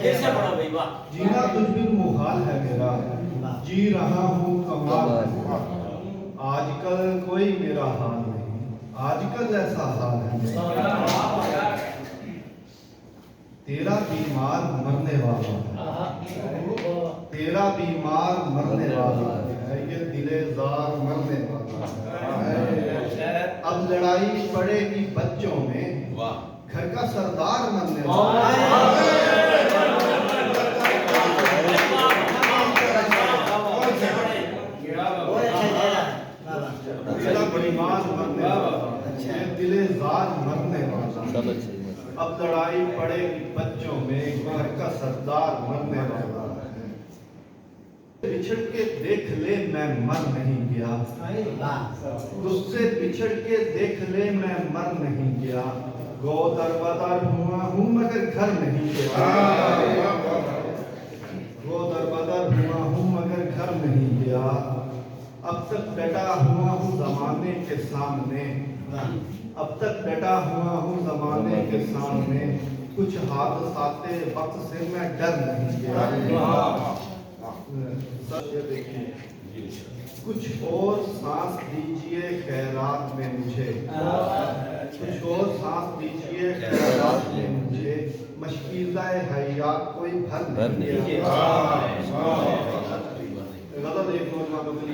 پھر سے پڑھو بھائی واہ. جینا تجھ بن محال ہے میرا، جی رہا ہوں کمال ہے. آج کل کوئی میرا حال نہیں، آج کل ایسا حال ہے میرا. تیرا بیمار مرنے والا ہے، تیرا بیمار مرنے والا ہے، یہ دل زار مرنے والا ہے. اب لڑائی پڑے گی بچوں میں، گھر کا سردار مرنے والا ہے. تیرا بیمار مرنے والا ہے، یہ دل زار مرنے والا ہے. اب لڑائی پڑے گی بچوں میں، گھر کا سردار مرنے والا ہے. بچھڑ کے دیکھ لے میں مر نہیں گیا، تجھ سے بچھڑ کے دیکھ لے میں مر نہیں گیا. گو دربدر ہوا ہوں مگر گھر نہیں گیا. گو دربدر ہوا ہوں مگر گھر نہیں گیا. اب تک ڈٹا ہوا ہوں زمانے کے سامنے، اب تک ڈٹا ہوا ہوں زمانے کے سامنے. کچھ حادثات وقت سے میں ڈر نہیں گیا. کچھ اور سانس دیجئے خیرات میں مجھے، کچھ اور سانس دیجئے خیرات میں مجھے. مشکیزہ حیات کوئی بھر نہیں گیا. غزل ایک اور